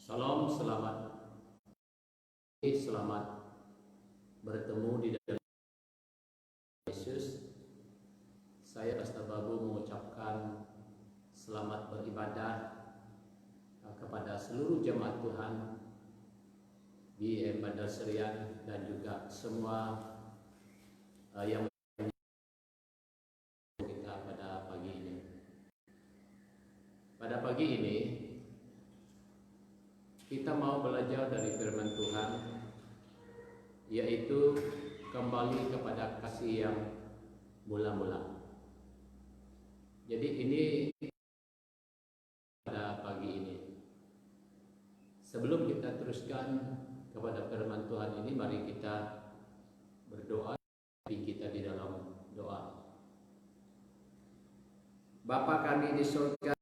Salam, selamat bertemu di dalam Yesus. Saya Pastor Babu mengucapkan selamat beribadah kepada seluruh jemaat Tuhan di Bandar Serian dan juga semua yang kita pada pagi ini. Pada pagi ini kita mau belajar dari firman Tuhan, yaitu kembali kepada kasih yang mula-mula. Jadi ini pada pagi ini. Sebelum kita teruskan kepada firman Tuhan ini, mari kita berdoa. Kita di dalam doa. Bapa kami di surga,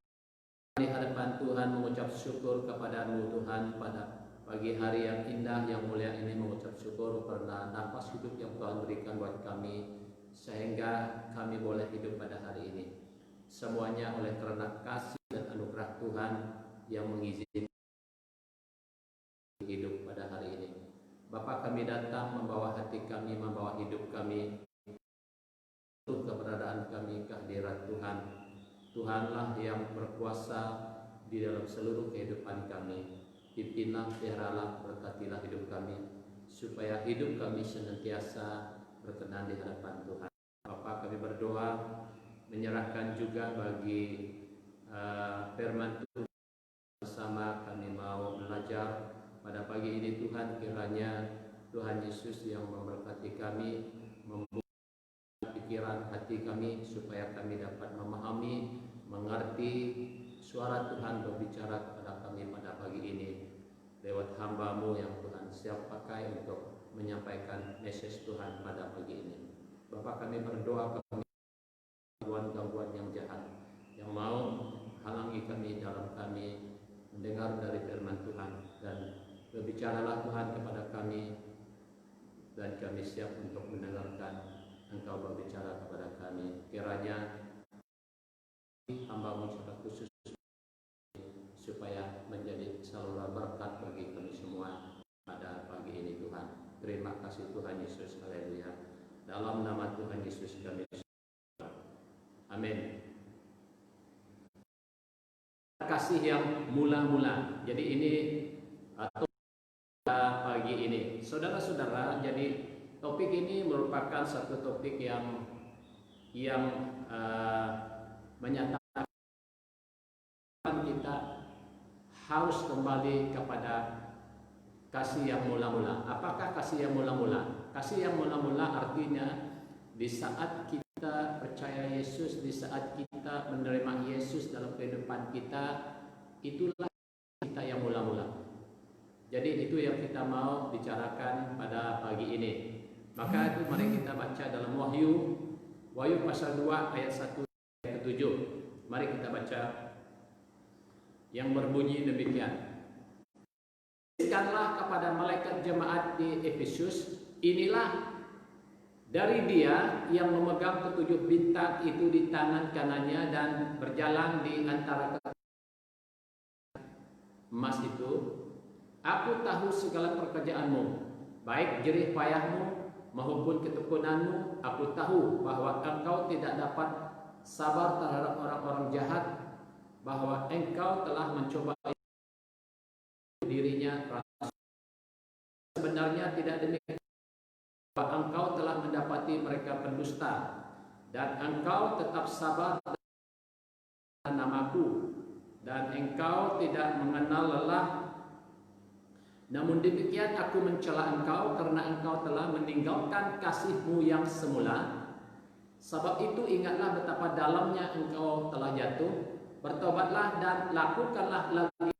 di hadapan Tuhan mengucap syukur kepada-Mu Tuhan pada pagi hari yang indah yang mulia ini, mengucap syukur karena nafas hidup yang Tuhan berikan buat kami sehingga kami boleh hidup pada hari ini. Semuanya oleh karena kasih dan anugerah Tuhan yang mengizinkan hidup pada hari ini. Bapa, kami datang membawa hati kami, membawa hidup kami, untuk keberadaan kami, kehadirat Tuhan. Tuhanlah yang berkuasa di dalam seluruh kehidupan kami. Pimpinlah, peliharalah, berkatilah hidup kami, supaya hidup kami senantiasa berkenan di hadapan Tuhan. Bapa, kami berdoa menyerahkan juga bagi firman Tuhan bersama kami mau belajar pada pagi ini. Tuhan, kiranya Tuhan Yesus yang memberkati kami, membuka pikiran hati kami supaya kami dapat memahami, mengerti suara Tuhan berbicara kepada kami pada pagi ini lewat hamba-Mu yang Tuhan siap pakai untuk menyampaikan message Tuhan pada pagi ini. Bapa, kami berdoa kami gangguan-gangguan yang jahat yang mau halangi kami dalam kami mendengar dari firman Tuhan, dan berbicaralah Tuhan kepada kami, dan kami siap untuk mendengarkan Engkau berbicara kepada kami. Kiranya hamba-Mu secara khusus supaya menjadi saluran berkat bagi kami semua pada pagi ini Tuhan. Terima kasih Tuhan Yesus. Haleluya. Dalam nama Tuhan Yesus kami. Amin. Kasih yang mula-mula. Jadi ini pagi ini, saudara-saudara, jadi topik ini merupakan satu topik yang menyatakan kita harus kembali kepada kasih yang mula-mula. Apakah kasih yang mula-mula? Kasih yang mula-mula artinya di saat kita percaya Yesus, di saat kita menerima Yesus dalam kehidupan kita, itulah kita yang mula-mula. Jadi itu yang kita mau bicarakan pada pagi ini. Maka itu mari kita baca dalam Wahyu pasal 2 ayat 1 ayat 7. Mari kita baca yang berbunyi demikian. Tuliskanlah kepada malaikat jemaat di Efesus, inilah dari Dia yang memegang ketujuh bintang itu di tangan kanannya dan berjalan di antara emas itu. Aku tahu segala pekerjaanmu, baik jerih payahmu maupun ketekunanmu. Aku tahu bahwa engkau tidak dapat sabar terhadap orang-orang jahat, bahwa engkau telah mencoba dirinya. Sebenarnya tidak demikian, bahwa engkau telah mendapati mereka pendusta, dan engkau tetap sabar dengan namaku, dan engkau tidak mengenal lelah. Namun demikian aku mencela engkau karena engkau telah meninggalkan kasihmu yang semula. Sebab itu ingatlah betapa dalamnya engkau telah jatuh. Bertobatlah dan lakukanlah lagi.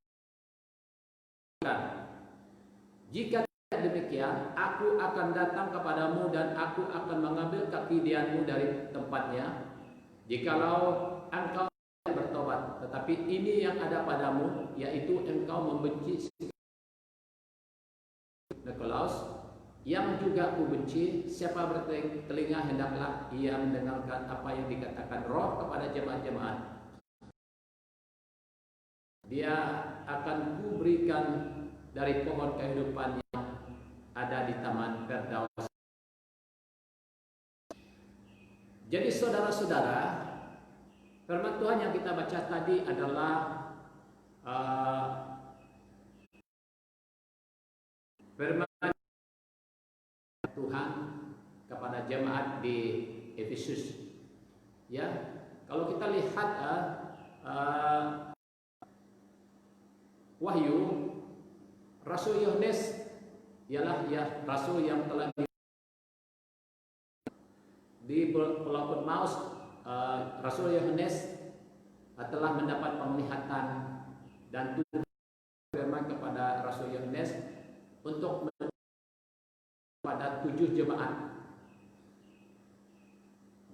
Jika tidak demikian, aku akan datang kepadamu dan aku akan mengambil kekidianmu dari tempatnya. Jikalau engkau tidak bertobat, tetapi ini yang ada padamu, yaitu engkau membenci Nikolaus, yang juga ku benci. Siapa bertelinga hendaklah ia mendengarkan apa yang dikatakan Roh kepada jemaat-jemaat. Dia akan kuberikan dari pohon kehidupan yang ada di Taman Firdaus. Jadi saudara-saudara, firman Tuhan yang kita baca tadi adalah firman Tuhan kepada jemaat di Efesus. Ya, kalau kita lihat Wahyu, Rasul Yohanes ialah rasul yang telah di pelabuhan Maus. Rasul Yohanes telah mendapat penglihatan dan Tuhan firman kepada Rasul Yohanes untuk pada 7 jemaat.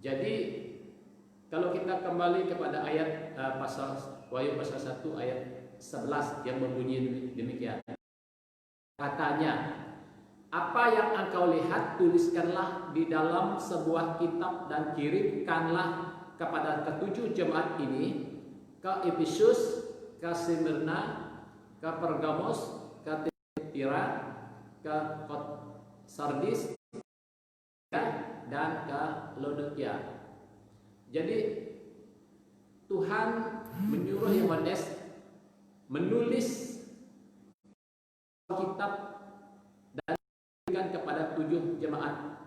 Jadi kalau kita kembali kepada ayat pasal Wahyu pasal 1 ayat 11 yang berbunyi demikian. Katanya, apa yang engkau lihat tuliskanlah di dalam sebuah kitab dan kirimkanlah kepada ketujuh jemaat ini, ke Efesus, ke Smyrna, ke Pergamos, ke Tiatira, ke Sardis, dan ke Laodikia. Jadi Tuhan menyuruh Yohanes menulis kitab dan diberikan kepada 7 jemaat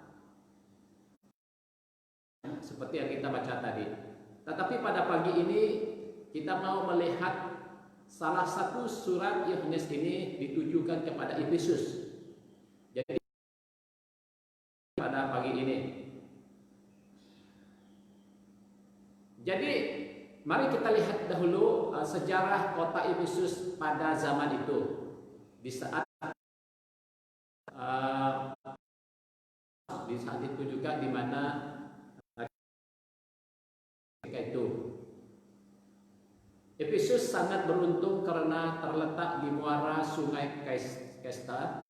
seperti yang kita baca tadi. Tetapi pada pagi ini kita mau melihat salah satu surat Yohanes ini ditujukan kepada Efesus. Jadi pada pagi ini, jadi mari kita lihat dahulu sejarah kota Efesus pada zaman itu. Di saat itu juga di mana ketika itu Efesus sangat beruntung karena terletak di muara sungai Kesta,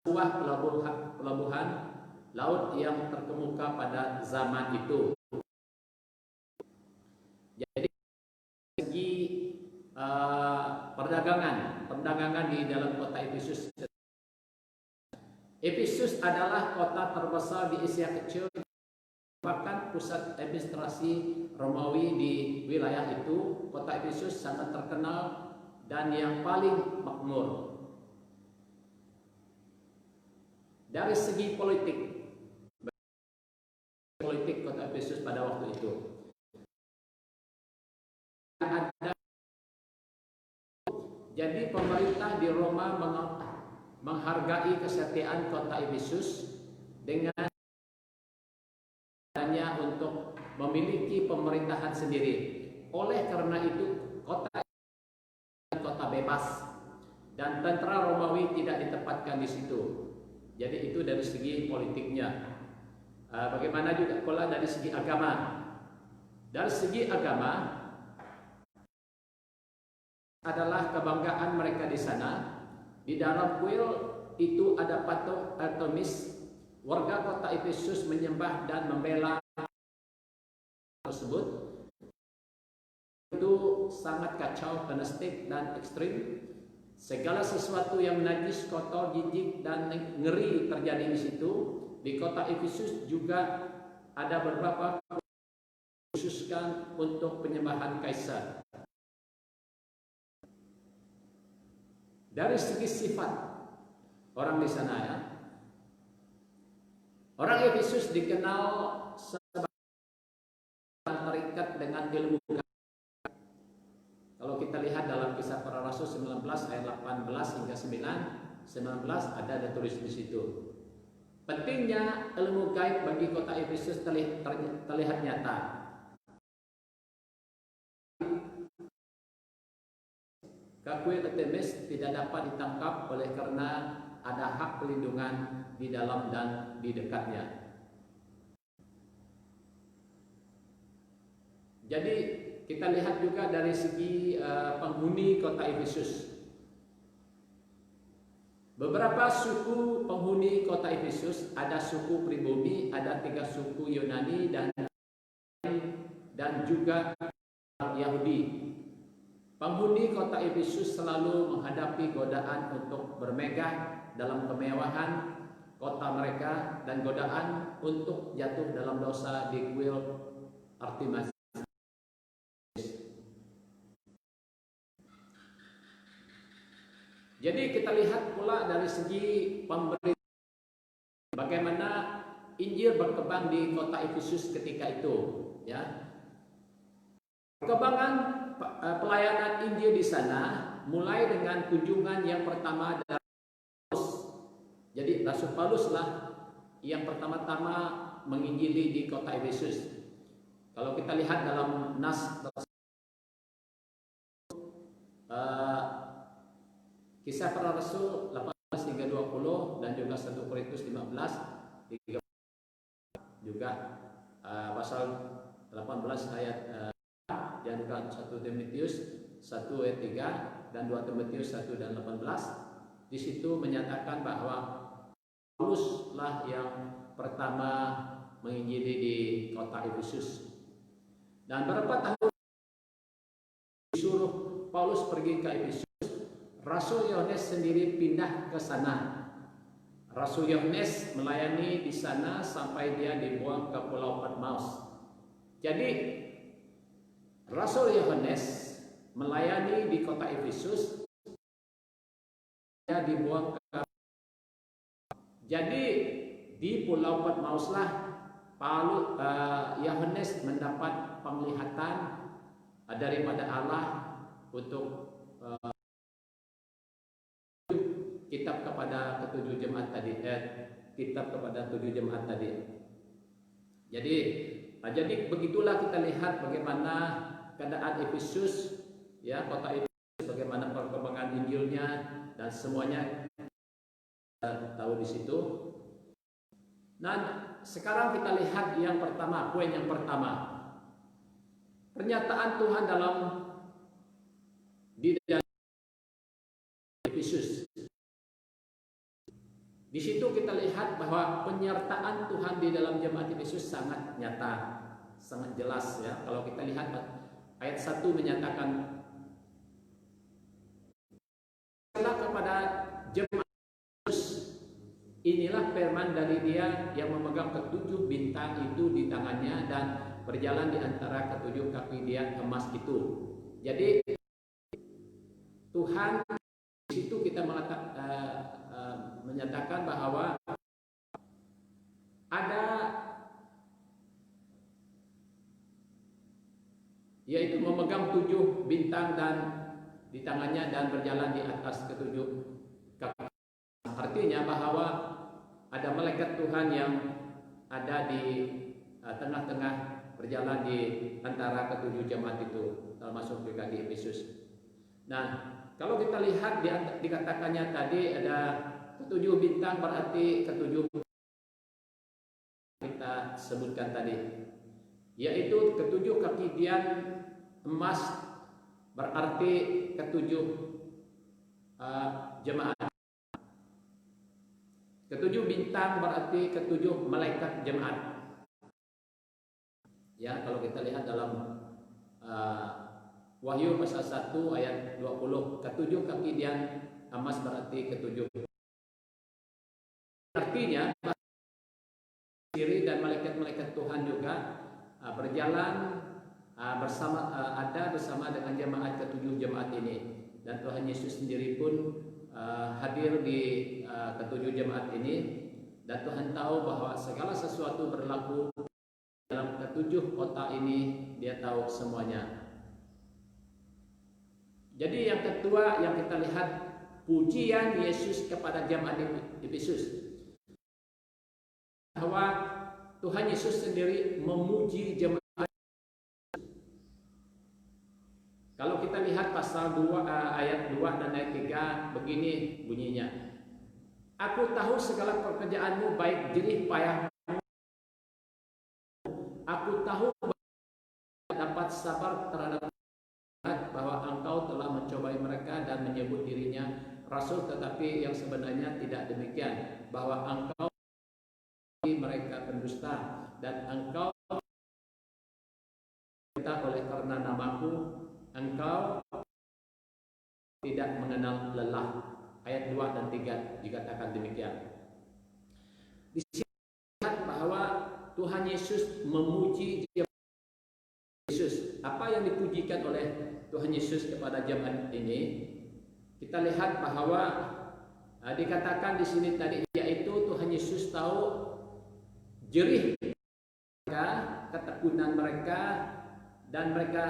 sebuah pelabuhan laut yang terkemuka pada zaman itu. Jadi segi perdagangan di dalam kota Efesus. Efesus adalah kota terbesar di Asia Kecil, merupakan pusat administrasi Romawi di wilayah itu. Kota Efesus sangat terkenal dan yang paling makmur. Dari segi politik kota Efesus pada waktu itu ada. Jadi pemerintah di Roma menghargai kesetiaan kota Efesus dengan adanya untuk memiliki pemerintahan sendiri. Oleh karena itu kota bebas dan tentara Romawi tidak ditempatkan di situ. Jadi itu dari segi politiknya. Bagaimana juga kalau dari segi agama? Dari segi agama adalah kebanggaan mereka di sana. Di dalam kuil itu ada patung Artemis. Warga kota Efesus menyembah dan membela tersebut. Itu sangat kacau, fanatik dan ekstrim. Segala sesuatu yang najis, kotor, jijik dan ngeri terjadi di situ. Di kota Efesus juga ada beberapa khususkan untuk penyembahan kaisar. Dari segi sifat orang di sana ya, orang Efesus dikenal sebagai terikat dengan ilmu. Kalau kita lihat dalam Kisah Para Rasul 19 ayat 18 hingga 19 ada tulis di situ. Pentingnya ilmu gaib bagi kota Efesus terlihat nyata. Kuil Artemis tidak dapat ditangkap oleh karena ada hak pelindungan di dalam dan di dekatnya. Jadi kita lihat juga dari segi penghuni kota Efesus. Beberapa suku penghuni kota Efesus, ada suku pribumi, ada 3 suku Yunani dan juga Yahudi. Penghuni kota Efesus selalu menghadapi godaan untuk bermegah dalam kemewahan kota mereka dan godaan untuk jatuh dalam dosa di kuil Artemis. Jadi kita lihat pula dari segi pemberitaan bagaimana Injil berkembang di kota Efesus ketika itu, ya. Perkembangan pelayanan Injil di sana mulai dengan kunjungan yang pertama dari Paulus. Jadi Rasul Paulus lah yang pertama-tama menginjili di kota Efesus. Kalau kita lihat dalam nas Kisah Para Rasul 18 hingga 20 dan juga 1 Korintus 15 juga pasal 18 ayat dan juga 1 Timotius 1 ayat 3 dan 2 Timotius 1 dan 18. Di situ menyatakan bahwa Paulus lah yang pertama menginjili di kota Efesus. Dan berapa tahun disuruh Paulus pergi ke Efesus, Rasul Yohanes sendiri pindah ke sana. Rasul Yohanes melayani di sana sampai dia dibuang ke Pulau Patmos. Jadi Rasul Yohanes melayani di kota Efesus, dia dibuang ke. Jadi di Pulau Patmos lah Yohanes mendapat penglihatan daripada Allah untuk kitab kepada ketujuh jemaat tadi, kitab kepada 7 jemaat tadi. Jadi begitulah kita lihat bagaimana keadaan Efesus, ya, kota Efesus, bagaimana perkembangan Injilnya dan semuanya kita tahu di situ. Nah, sekarang kita lihat yang pertama, poin yang pertama. Pernyataan Tuhan di dalam Efesus. Di situ kita lihat bahwa penyertaan Tuhan di dalam jemaat Efesus sangat nyata, sangat jelas, ya. Kalau kita lihat ayat 1 menyatakan kepada jemaat Efesus, inilah firman dari Dia yang memegang ketujuh bintang itu di tangannya dan berjalan di antara ketujuh kaki Dia emas itu. Jadi Tuhan di situ kita menyatakan bahwa ada, yaitu memegang 7 bintang dan di tangannya dan berjalan di atas ketujuh kaki. Artinya bahwa ada malaikat Tuhan yang ada di tengah-tengah berjalan di antara ketujuh jemaat itu, termasuk juga di Efesus. Nah, kalau kita lihat dikatakannya tadi ada ketujuh bintang, berarti ketujuh kita sebutkan tadi, yaitu ketujuh kaki dian emas, berarti ketujuh jemaat. Ketujuh bintang berarti ketujuh malaikat jemaat. Ya, kalau kita lihat dalam Wahyu pasal 1 ayat 20, ketujuh kaki dian emas berarti ketujuh. Artinya diri dan malaikat-malaikat Tuhan juga berjalan bersama dengan jemaat ketujuh jemaat ini, dan Tuhan Yesus sendiri pun hadir di ketujuh jemaat ini, dan Tuhan tahu bahwa segala sesuatu berlaku dalam ketujuh kota ini, Dia tahu semuanya. Jadi yang kedua yang kita lihat, pujian Yesus kepada jemaat Efesus, bahwa Tuhan Yesus sendiri memuji jemaat. Kalau kita lihat pasal 2 ayat 2 dan ayat 3, begini bunyinya. Aku tahu segala pekerjaanmu baik jerih payah. Aku tahu dapat sabar terhadap bahwa engkau telah mencobai mereka dan menyebut dirinya rasul, tetapi yang sebenarnya tidak demikian, bahwa engkau mereka pendusta dan engkau oleh karena namaku engkau tidak mengenal lelah. Ayat 2 dan 3 dikatakan demikian. Di sini lihat bahwa Tuhan Yesus memuji Yesus. Apa yang dipujikan oleh Tuhan Yesus kepada jemaat ini? Kita lihat bahwa dikatakan di sini tadi, yaitu Tuhan Yesus tahu jerih mereka, ketekunan mereka, dan mereka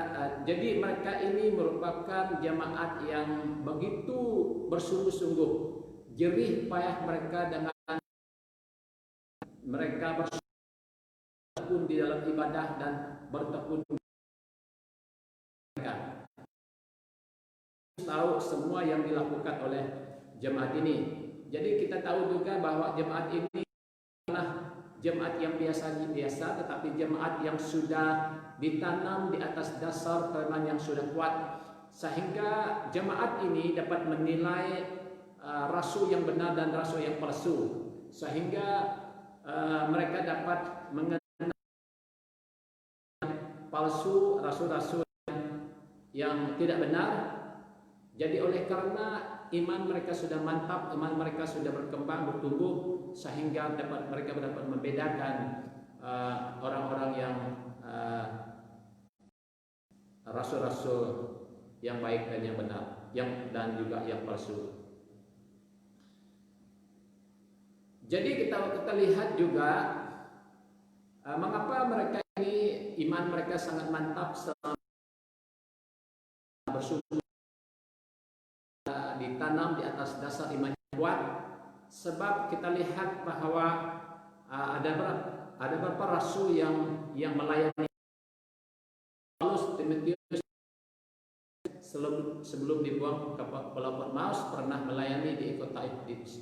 jadi mereka ini merupakan jemaat yang begitu bersungguh-sungguh, jerih payah mereka dengan mereka bertekun di dalam ibadah dan bertekun mereka tahu semua yang dilakukan oleh jemaat ini. Jadi kita tahu juga bahwa jemaat ini adalah jemaat yang biasa, tetapi jemaat yang sudah ditanam di atas dasar firman yang sudah kuat, sehingga jemaat ini dapat menilai rasul yang benar dan rasul yang palsu, sehingga mereka dapat mengenal palsu, rasul-rasul yang tidak benar. Jadi oleh karena iman mereka sudah mantap, iman mereka sudah berkembang, bertumbuh, sehingga mereka dapat membedakan orang-orang yang rasul-rasul yang baik dan yang benar, dan juga yang palsu. Jadi kita lihat juga mengapa mereka ini iman mereka sangat mantap selama bersungguh ditanam di atas dasar iman yang kuat. Sebab kita lihat bahwa ada beberapa rasul yang melayani. Paulus, Timotius sebelum dibuang ke Pulau Patmos pernah melayani di kota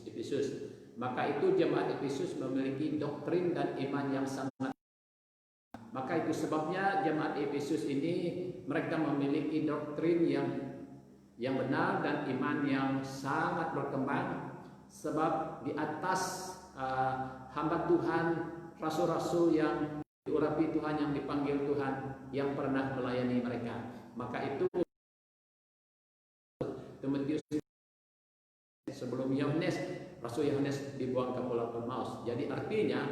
Efesus. Maka itu jemaat Efesus memiliki doktrin dan iman yang sangat. Maka itu sebabnya jemaat Efesus ini mereka memiliki doktrin yang benar dan iman yang sangat berkembang, sebab di atas hamba Tuhan, rasul-rasul yang diurapi Tuhan, yang dipanggil Tuhan, yang pernah melayani mereka. Maka itu Timotius sebelum Rasul Yohanes dibuang ke Pulau Patmos. Jadi artinya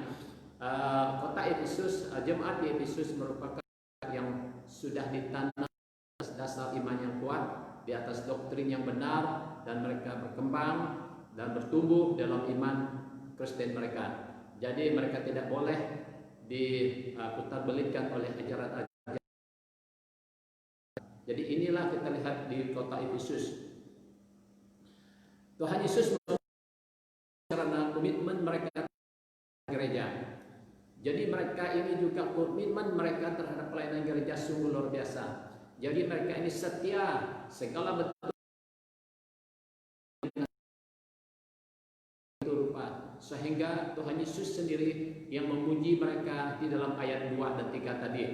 kota Efesus, jemaat di Efesus merupakan yang sudah ditanam atas dasar iman yang kuat, di atas doktrin yang benar, dan mereka berkembang dan bertumbuh dalam iman Kristen mereka. Jadi mereka tidak boleh diputarbelitkan oleh ajaran-ajaran. Jadi inilah kita lihat di kota Efesus. Tuhan Yesus karena komitmen mereka gereja. Jadi mereka ini juga komitmen mereka terhadap pelayanan gereja sungguh luar biasa. Jadi mereka ini setia segala bentuk rupa, sehingga Tuhan Yesus sendiri yang memuji mereka di dalam ayat 2 dan 3 tadi,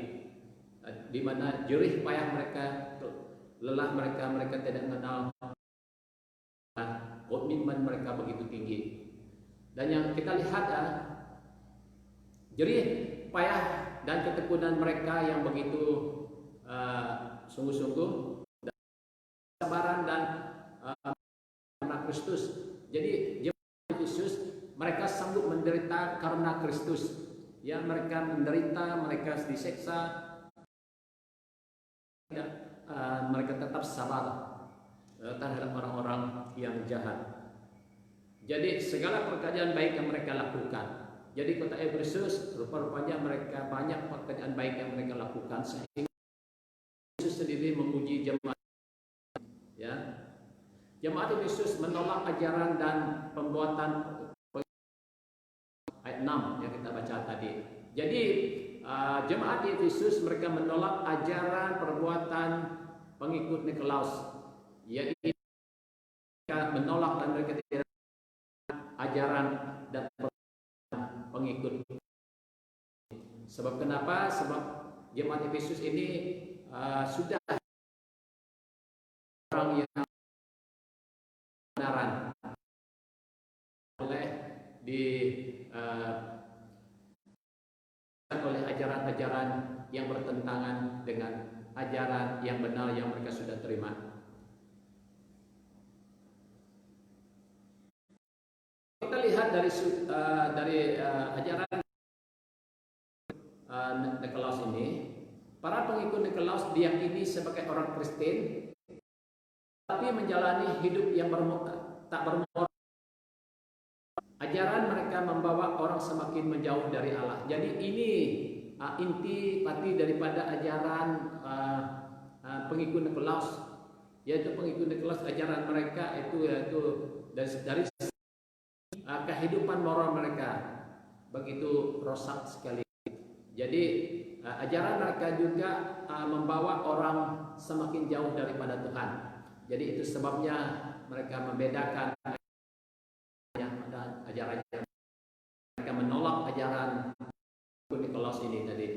di mana jerih payah mereka, lelah mereka tidak mengenal, komitmen mereka begitu tinggi. Dan yang kita lihat jerih payah dan ketekunan mereka yang begitu sungguh-sungguh, kesabaran dan karena Kristus. Jadi jemaat Yesus mereka sanggup menderita karena Kristus. Ya, mereka menderita, mereka diseksa, mereka tetap sabar terhadap orang-orang yang jahat. Jadi segala pekerjaan baik yang mereka lakukan. Jadi kota Efesus rupa-rupanya mereka banyak pekerjaan baik yang mereka lakukan, sehingga Yesus sendiri memuji jemaat. Ya, jemaat Efesus menolak ajaran dan pembuatan ayat 6 yang kita baca tadi. Jadi jemaat Efesus mereka menolak ajaran perbuatan pengikut Nikolaus, yaitu mereka menolak dan mereka tidak ajaran dan pengikut. Sebab kenapa? Sebab jemaat Efesus ini sudah orang yang kebenaran oleh oleh ajaran-ajaran yang bertentangan dengan ajaran yang benar yang mereka sudah terima. dari ajaran Nikolaus ini, para pengikut Nikolaus diyakini sebagai orang Kristen, tapi menjalani hidup yang tak bermoral. Ajaran mereka membawa orang semakin menjauh dari Allah. Jadi ini inti pati daripada ajaran pengikut Nikolaus, yaitu pengikut Nikolaus, ajaran mereka itu yaitu dari kehidupan moral mereka begitu rosak sekali. Jadi ajaran mereka juga membawa orang semakin jauh daripada Tuhan. Jadi itu sebabnya mereka membedakan ajarannya. Mereka menolak ajaran Nikolaus ini tadi.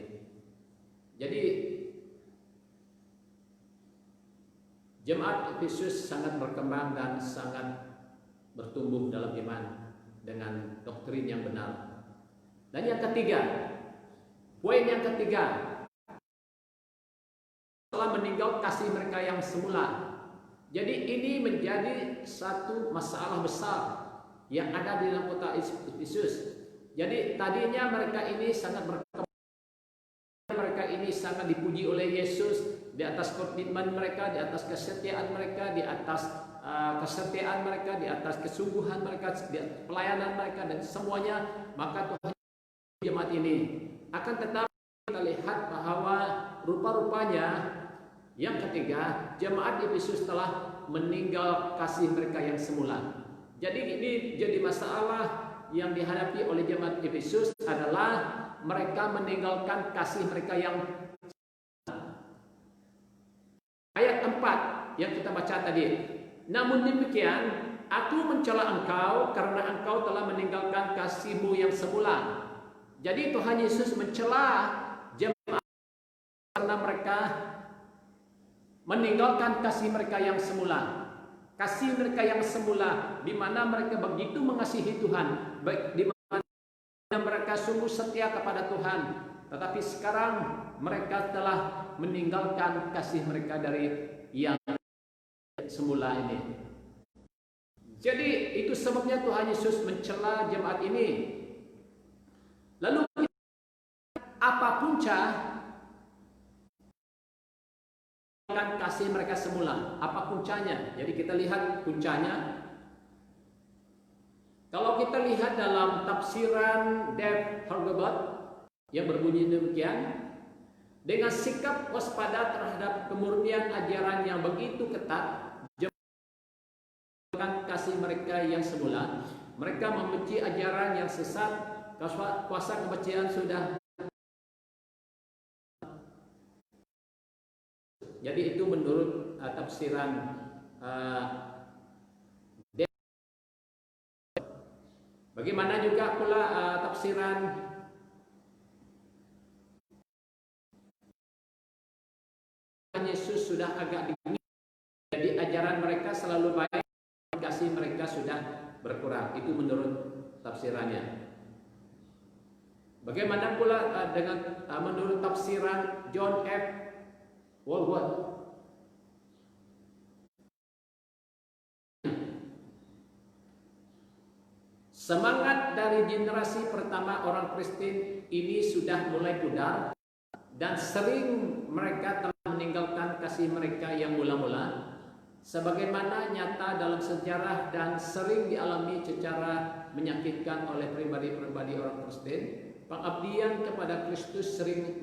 Jadi jemaat Efesus sangat berkembang dan sangat bertumbuh dalam iman dengan doktrin yang benar. Dan yang ketiga, poin yang ketiga, telah meninggal kasih mereka yang semula. Jadi ini menjadi satu masalah besar yang ada di dalam kota Efesus. Jadi tadinya mereka ini sangat berkembang, mereka ini sangat dipuji oleh Yesus di atas komitmen mereka, di atas kesetiaan mereka, di atas kesetiaan mereka, di atas kesungguhan mereka, di atas pelayanan mereka dan semuanya. Maka Tuhan jemaat ini akan tetap kita lihat bahwa rupa-rupanya yang ketiga, jemaat Efesus telah meninggal kasih mereka yang semula. Jadi ini jadi masalah yang dihadapi oleh jemaat Efesus adalah mereka meninggalkan kasih mereka yang ayat 4 yang kita baca tadi. Namun demikian, aku mencela engkau karena engkau telah meninggalkan kasihmu yang semula. Jadi Tuhan Yesus mencela jemaat karena mereka meninggalkan kasih mereka yang semula. Kasih mereka yang semula, di mana mereka begitu mengasihi Tuhan, di mana mereka sungguh setia kepada Tuhan. Tetapi sekarang mereka telah meninggalkan kasih mereka dari yang semula ini. Jadi itu sebabnya Tuhan Yesus mencela jemaat ini. Lalu apa punca kasih mereka semula? Apa puncanya? Jadi kita lihat puncanya. Kalau kita lihat dalam tafsiran Dave Hargobot yang berbunyi demikian, dengan sikap waspada terhadap kemurnian ajaran yang begitu ketat, jemaat kasih mereka yang semula, mereka membenci ajaran yang sesat, kuasa kebencian sudah. Jadi itu menurut tafsiran bagaimana juga pula tafsiran Yesus sudah agak dingin. Jadi ajaran mereka selalu baik, kasih mereka sudah berkurang. Itu menurut tafsirannya. Bagaimana pula dengan menurut tafsiran John F. Walworth? Semangat dari generasi pertama orang Kristen ini sudah mulai pudar dan sering mereka telah meninggalkan kasih mereka yang mula-mula, sebagaimana nyata dalam sejarah dan sering dialami secara menyakitkan oleh pribadi-pribadi orang Kristen. Pengabdian kepada Kristus sering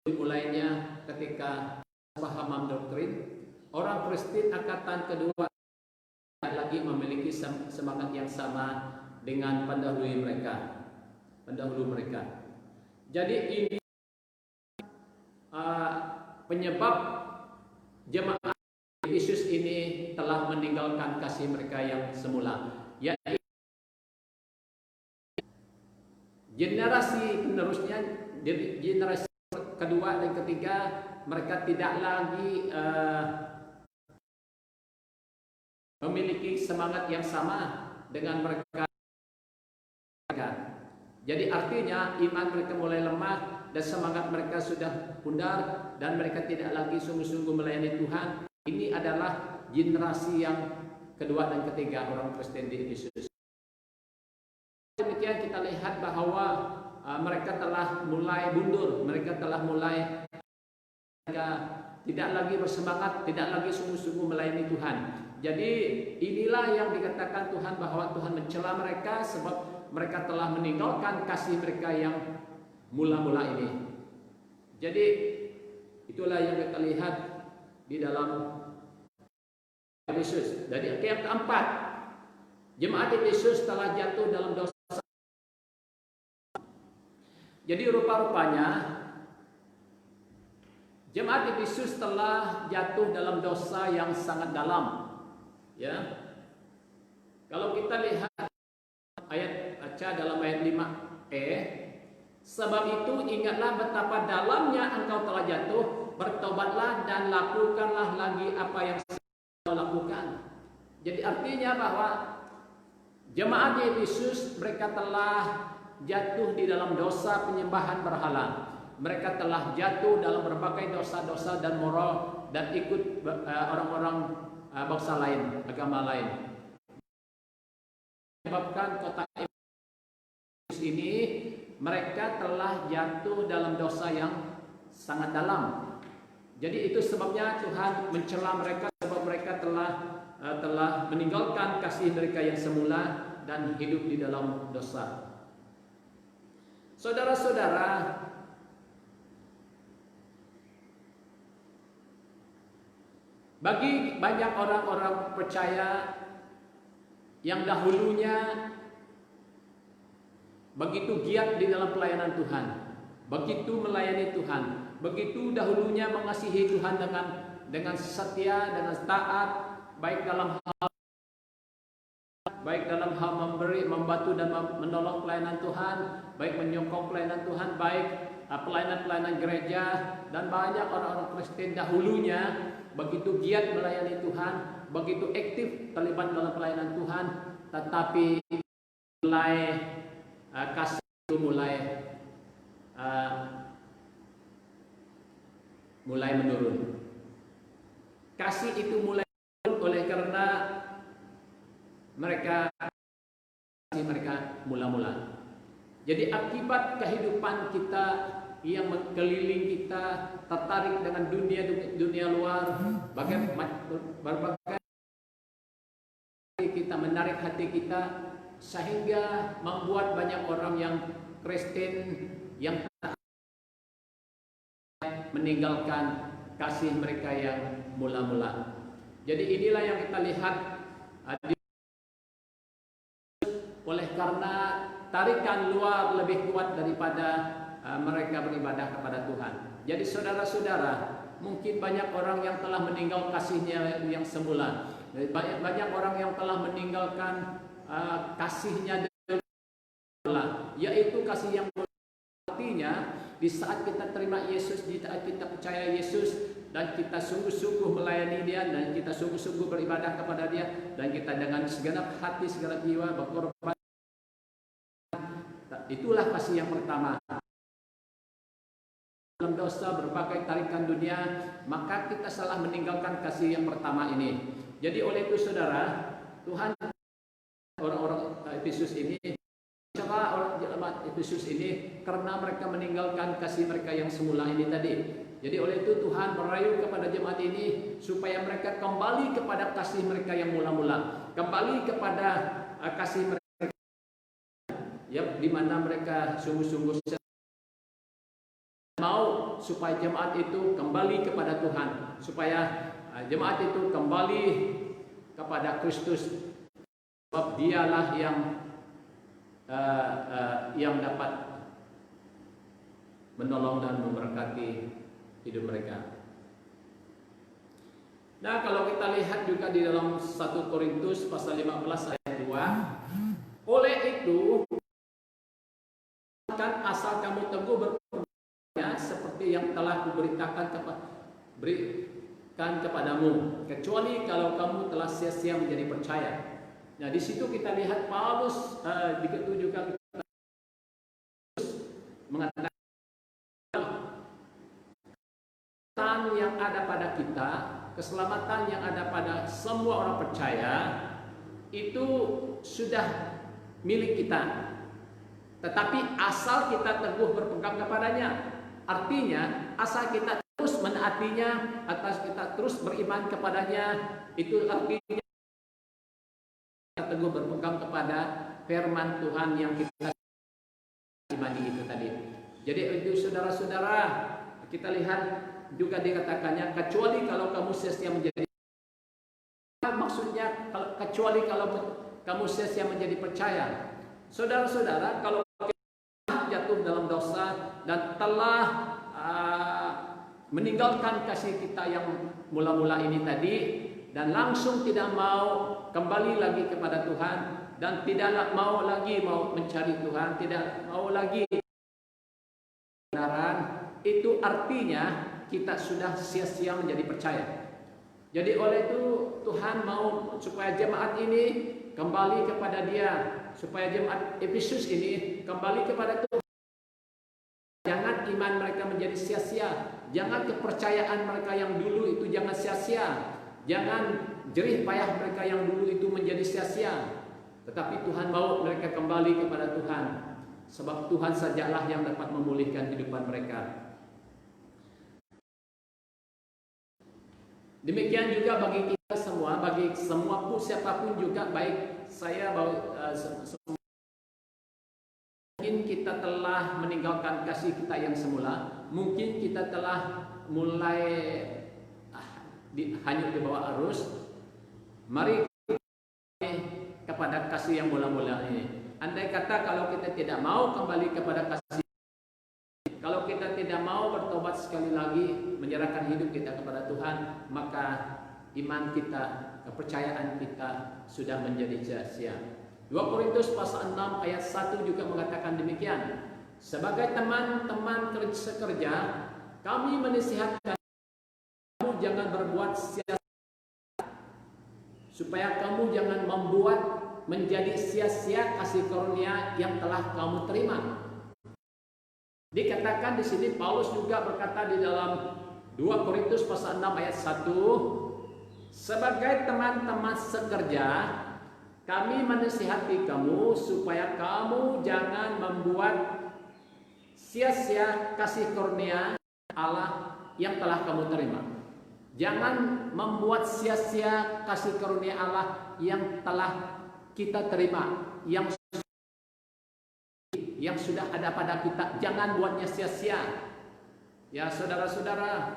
mulainya ketika pemahaman doktrin orang Kristen angkatan kedua lagi memiliki semangat yang sama dengan pendahulu mereka. Jadi ini penyebab jemaat Yesus ini telah meninggalkan kasih mereka yang semula, yaitu generasi penerusnya, generasi kedua dan ketiga, mereka tidak lagi memiliki semangat yang sama dengan mereka. Jadi artinya iman mereka mulai lemah dan semangat mereka sudah pudar dan mereka tidak lagi sungguh-sungguh melayani Tuhan. Ini adalah generasi yang kedua dan ketiga orang Kristen di Efesus. Demikian kita lihat bahwa mereka telah mulai mundur, mereka telah mulai tidak lagi bersemangat, tidak lagi sungguh-sungguh melayani Tuhan. Jadi inilah yang dikatakan Tuhan bahwa Tuhan mencela mereka sebab mereka telah meninggalkan kasih mereka yang mula-mula ini. Jadi itulah yang kita lihat di dalam Efesus. Jadi yang keempat, jemaat Efesus telah jatuh dalam dosa. Jadi rupa-rupanya jemaat Efesus telah jatuh dalam dosa yang sangat dalam. Ya. Kalau kita lihat ayat baca dalam ayat 5e, sebab itu ingatlah betapa dalamnya engkau telah jatuh, bertobatlah dan lakukanlah lagi apa yang kau lakukan. Jadi artinya bahwa jemaat Efesus mereka telah jatuh di dalam dosa penyembahan berhala. Mereka telah jatuh dalam berbagai dosa-dosa dan moral dan ikut orang-orang bangsa lain, agama lain. Menyebabkan kota Efesus ini mereka telah jatuh dalam dosa yang sangat dalam. Jadi itu sebabnya Tuhan mencela mereka sebab mereka telah meninggalkan kasih mereka yang semula dan hidup di dalam dosa. Saudara-saudara, bagi banyak orang-orang percaya yang dahulunya begitu giat di dalam pelayanan Tuhan, begitu melayani Tuhan, begitu dahulunya mengasihi Tuhan dengan setia, dengan taat, baik dalam hal memberi, membantu dan menolong pelayanan Tuhan, baik menyokong pelayanan Tuhan, baik pelayanan-pelayanan gereja, dan banyak orang-orang Kristen dahulunya begitu giat melayani Tuhan, begitu aktif terlibat dalam pelayanan Tuhan, tetapi mulai kasih itu mulai menurun. Kasih itu mulai menurun oleh karena mereka mula-mula. Jadi akibat kehidupan kita yang mengeliling kita tertarik dengan dunia luar, berbagai kita menarik hati kita sehingga membuat banyak orang yang Kristen yang meninggalkan kasih mereka yang mula-mula. Jadi inilah yang kita lihat oleh karena tarikan luar lebih kuat daripada mereka beribadah kepada Tuhan. Jadi saudara-saudara, mungkin banyak orang yang telah meninggal kasihnya yang semula. Banyak orang yang telah meninggalkan kasihnya semula, yaitu kasih yang artinya di saat kita terima Yesus, di saat kita percaya Yesus dan kita sungguh-sungguh melayani Dia dan kita sungguh-sungguh beribadah kepada Dia dan kita dengan segenap hati, segenap jiwa berkorban, itulah kasih yang pertama. Dalam dosa berbagai tarikan dunia, maka kita salah meninggalkan kasih yang pertama ini. Jadi oleh itu saudara, Tuhan orang-orang Efesus ini, cara orang jemaat Efesus ini karena mereka meninggalkan kasih mereka yang semula ini tadi. Jadi oleh itu Tuhan merayu kepada jemaat ini supaya mereka kembali kepada kasih mereka yang mula-mula, kembali kepada kasih mereka ya, di mana mereka sungguh-sungguh mau supaya jemaat itu kembali kepada Tuhan, supaya jemaat itu kembali kepada Kristus, sebab Dialah yang dapat menolong dan memberkati hidup mereka. Nah, kalau kita lihat juga di dalam 1 Korintus pasal 15 ayat 2, oleh itu kan asal kamu teguh berpegang seperti yang telah kuberikan kepadamu, kecuali kalau kamu telah sia-sia menjadi percaya. Nah, di situ kita lihat Paulus juga mengatakan yang ada pada kita keselamatan yang ada pada semua orang percaya itu sudah milik kita. Tetapi asal kita teguh berpegang kepadanya. Artinya asal kita terus menaatinya, atas kita terus beriman kepadanya, itu artinya kita teguh berpegang kepada firman Tuhan yang kita imani itu tadi. Jadi itu saudara-saudara, kita lihat juga dikatakannya kecuali kalau kamu sia-sia menjadi, maksudnya kecuali kalau kamu sia-sia menjadi percaya. Saudara-saudara, kalau kita jatuh dalam dosa dan telah meninggalkan kasih kita yang mula-mula ini tadi, dan langsung tidak mau kembali lagi kepada Tuhan, dan tidak mau lagi mencari Tuhan, tidak mau lagi kebenaran, itu artinya kita sudah sia-sia menjadi percaya. Jadi oleh itu Tuhan mau supaya jemaat ini kembali kepada Dia, supaya jemaat Efesus ini kembali kepada Tuhan. Jangan iman mereka menjadi sia-sia, jangan kepercayaan mereka yang dulu itu jangan sia-sia, jangan jerih payah mereka yang dulu itu menjadi sia-sia. Tetapi Tuhan mau mereka kembali kepada Tuhan, sebab Tuhan sajalah yang dapat memulihkan kehidupan mereka. Demikian juga bagi kita semua, bagi semua pun siapapun juga, baik saya mungkin kita telah meninggalkan kasih kita yang semula, mungkin kita telah mulai hanyut di bawah arus. Mari kepada kasih yang mula-mula ini. Andai kata kalau kita tidak mau kembali kepada kasih, kalau kita tidak mau bertobat sekali lagi, menyerahkan hidup kita kepada Tuhan, maka iman kita, kepercayaan kita sudah menjadi sia-sia. 2 Korintus pasal 6 ayat 1 juga mengatakan demikian. Sebagai teman-teman sekerja, kami menasihatkan kamu jangan berbuat sia-sia, supaya kamu jangan membuat menjadi sia-sia kasih karunia yang telah kamu terima. Dikatakan di sini Paulus juga berkata di dalam 2 Korintus pasal 6 ayat 1, sebagai teman-teman sekerja, kami menasihati kamu supaya kamu jangan membuat sia-sia kasih karunia Allah yang telah kamu terima. Jangan membuat sia-sia kasih karunia Allah yang telah kita terima, yang sudah ada pada kita. Jangan buatnya sia-sia. Ya saudara-saudara,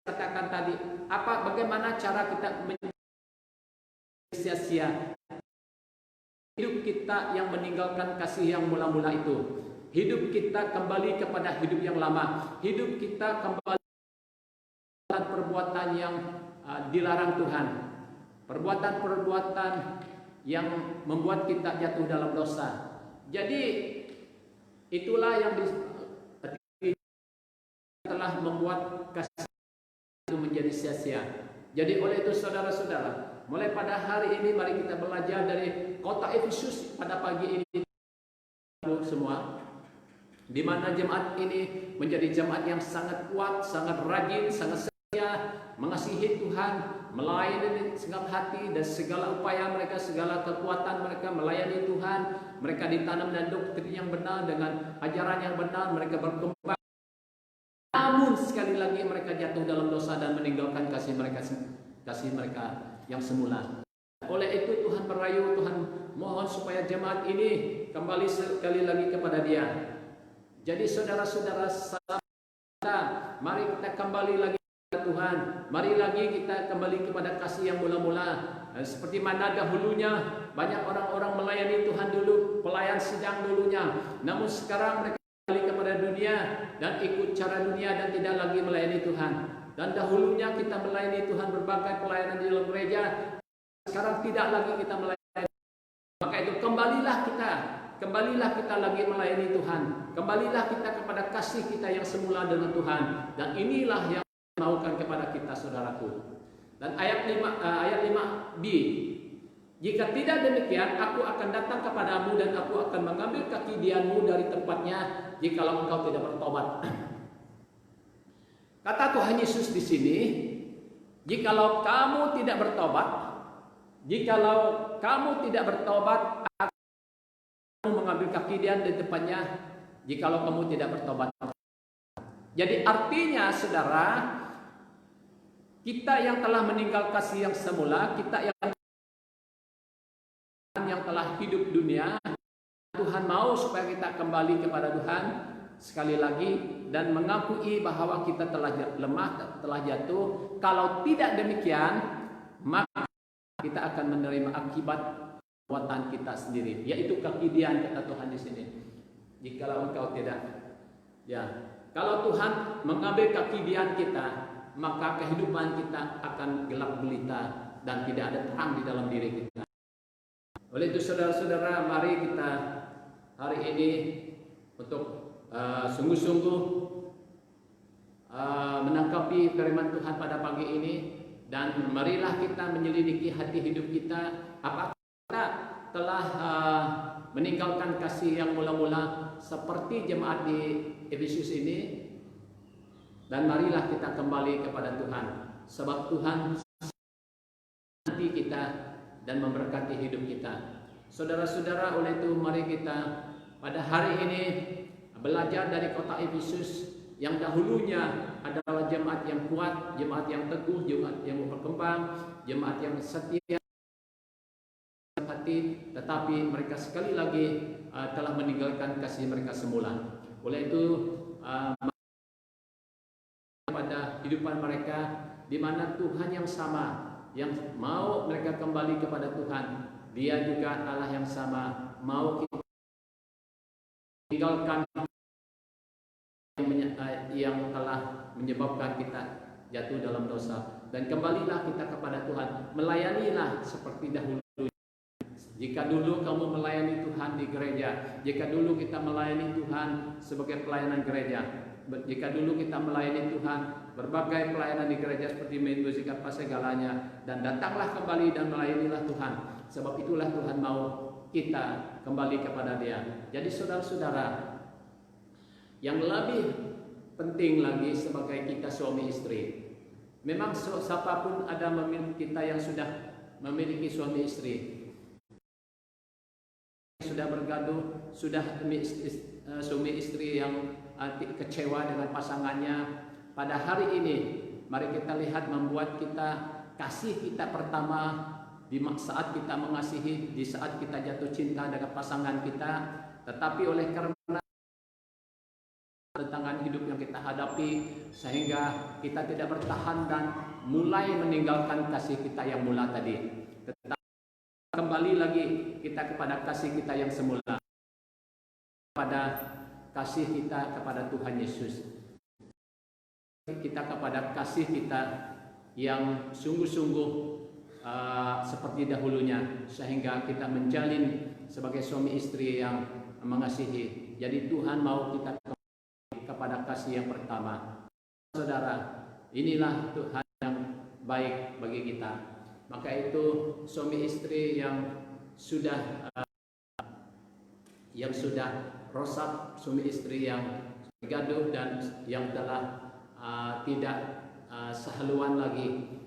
katakan tadi, bagaimana cara kita sia-sia hidup kita yang meninggalkan kasih yang mula-mula itu. Hidup kita kembali kepada hidup yang lama. Hidup kita kembali perbuatan yang dilarang Tuhan, perbuatan-perbuatan yang membuat kita jatuh dalam dosa. Jadi itulah yang telah membuat kasih itu menjadi sia-sia. Jadi oleh itu saudara-saudara, mulai pada hari ini mari kita belajar dari kota Efesus pada pagi ini semua, di mana jemaat ini menjadi jemaat yang sangat kuat, sangat rajin, sangat setia, mengasihi Tuhan, melayani segala hati dan segala upaya mereka, segala kekuatan mereka melayani Tuhan. Mereka ditanam dan doktrin yang benar, dengan ajaran yang benar, mereka berkembang. Namun sekali lagi mereka jatuh dalam dosa dan meninggalkan kasih mereka yang semula. Oleh itu Tuhan merayu, Tuhan mohon supaya jemaat ini kembali sekali lagi kepada Dia. Jadi saudara-saudara, mari kita kembali lagi kepada Tuhan. Mari lagi kita kembali kepada kasih yang mula-mula. Seperti mana dahulunya banyak orang-orang melayani Tuhan dulu, pelayan sidang dulunya. Namun sekarang mereka kembali kepada dunia dan ikut cara dunia dan tidak lagi melayani Tuhan. Dan dahulunya kita melayani Tuhan berbagai pelayanan di dalam gereja. Sekarang tidak lagi kita melayani. Maka itu kembalilah kita lagi melayani Tuhan. Kembalilah kita kepada kasih kita yang semula dengan Tuhan. Dan inilah yang maukan kepada kita, saudaraku. Dan ayat 5b, jika tidak demikian, aku akan datang kepadamu dan aku akan mengambil kaki dianmu dari tempatnya, jikalau engkau tidak bertobat. Kata Tuhan Yesus di sini, Jikalau kamu tidak bertobat, aku mengambil kaki dia di depannya. Jikalau kamu tidak bertobat. Jadi artinya saudara, kita yang telah meninggal kasih yang semula, kita yang telah hidup dunia, Tuhan mau supaya kita kembali kepada Tuhan sekali lagi dan mengakui bahwa kita telah lemah, telah jatuh. Kalau tidak demikian, maka kita akan menerima akibat perbuatan kita sendiri, yaitu kekidian, kata Tuhan di sini. Jikalau engkau tidak, ya, kalau Tuhan mengambil kekidian kita, maka kehidupan kita akan gelap gulita dan tidak ada terang di dalam diri kita. Oleh itu saudara-saudara, mari kita hari ini untuk sungguh-sungguh menangkapi firman Tuhan pada pagi ini, dan marilah kita menyelidiki hati hidup kita, apakah kita telah meninggalkan kasih yang mula-mula seperti jemaat di Efesus ini, dan marilah kita kembali kepada Tuhan, sebab Tuhan nanti kita dan memberkati hidup kita. Saudara-saudara, oleh itu mari kita pada hari ini belajar dari kota Efesus yang dahulunya adalah jemaat yang kuat, jemaat yang teguh, jemaat yang berkembang, jemaat yang setia hati, tetapi mereka sekali lagi telah meninggalkan kasih mereka semula. Oleh itu pada kehidupan mereka, di mana Tuhan yang sama yang mau mereka kembali kepada Tuhan, Dia juga Allah yang sama mau kita tinggalkan yang telah menyebabkan kita jatuh dalam dosa, dan kembalilah kita kepada Tuhan, melayanilah seperti dahulu. Jika dulu kamu melayani Tuhan di gereja, jika dulu kita melayani Tuhan sebagai pelayanan gereja, jika dulu kita melayani Tuhan berbagai pelayanan di gereja seperti main musik apa segalanya, dan datanglah kembali dan melayanilah Tuhan, sebab itulah Tuhan mau kita kembali kepada Dia. Jadi saudara-saudara, yang lebih penting lagi sebagai kita suami istri, memang siapapun ada kita yang sudah memiliki suami istri, sudah bergaduh, sudah suami istri yang kecewa dengan pasangannya. Pada hari ini mari kita lihat membuat kita kasih kita pertama di saat kita mengasihi, di saat kita jatuh cinta dengan pasangan kita, tetapi oleh karena tantangan hidup yang kita hadapi sehingga kita tidak bertahan dan mulai meninggalkan kasih kita yang mula tadi. Tetapi kembali lagi kita kepada kasih kita yang semula, pada kasih kita kepada Tuhan Yesus, kita kepada kasih kita yang sungguh-sungguh seperti dahulunya, sehingga kita menjalin sebagai suami istri yang mengasihi. Jadi Tuhan mau kita kepada kasih yang pertama. Saudara, inilah Tuhan yang baik bagi kita. Maka itu suami istri yang sudah rosak, suami istri yang gaduh dan yang telah tidak sehaluan lagi,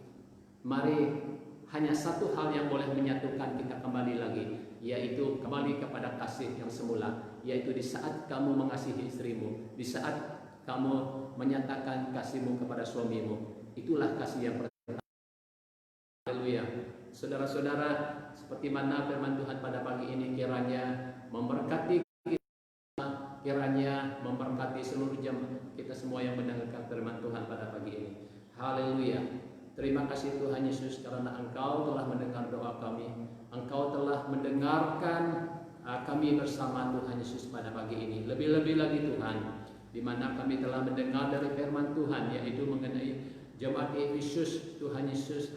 mari hanya satu hal yang boleh menyatukan kita kembali lagi, yaitu kembali kepada kasih yang semula, yaitu di saat kamu mengasihi istrimu, di saat kamu menyatakan kasihmu kepada suamimu, itulah kasih yang pertama. Haleluya. Saudara-saudara, seperti mana firman Tuhan pada pagi ini, kiranya memberkati kita, kiranya memberkati seluruh jemaat kita semua yang mendengarkan firman Tuhan pada pagi ini. Haleluya. Terima kasih Tuhan Yesus, karena Engkau telah mendengar doa kami, Engkau telah mendengarkan kami bersama Tuhan Yesus pada pagi ini. Lebih-lebih lagi Tuhan, di mana kami telah mendengar dari firman Tuhan, yaitu mengenai jemaat Efesus, Tuhan Yesus,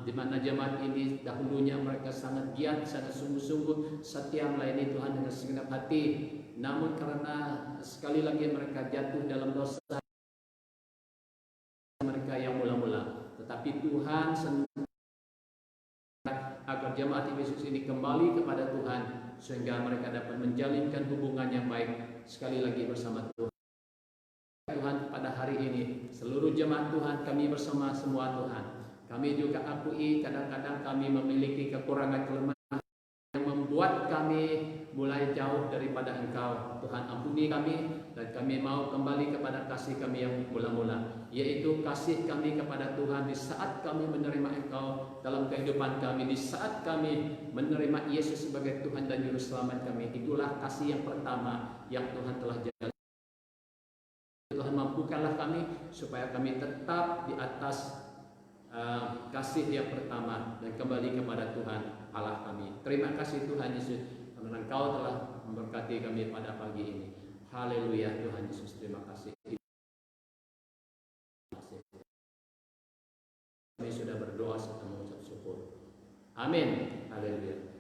di mana jemaat ini dahulunya mereka sangat giat, sangat sungguh-sungguh setia melayani Tuhan dengan segenap hati. Namun karena sekali lagi mereka jatuh dalam dosa mereka yang mula-mula, tetapi Tuhan agar jemaat Efesus ini kembali kepada Tuhan, sehingga mereka dapat menjalinkan hubungan yang baik sekali lagi bersama Tuhan. Tuhan pada hari ini seluruh jemaat jemaat Tuhan, kami bersama semua Tuhan, kami juga akui kadang-kadang kami memiliki kekurangan kelemahan yang membuat kami mulai jauh daripada Engkau. Tuhan, ampuni kami, dan kami mau kembali kepada kasih kami yang mula-mula, yaitu kasih kami kepada Tuhan di saat kami menerima Engkau dalam kehidupan kami, di saat kami menerima Yesus sebagai Tuhan dan Juru Selamat kami. Itulah kasih yang pertama yang Tuhan telah jalani. Tuhan, mampukanlah kami supaya kami tetap di atas kasih yang pertama dan kembali kepada Tuhan Allah kami. Terima kasih Tuhan Yesus, karena Engkau telah memberkati kami pada pagi ini. Haleluya Tuhan Yesus, terima kasih. Kami sudah berdoa serta mengucap syukur. Amin. Haleluya.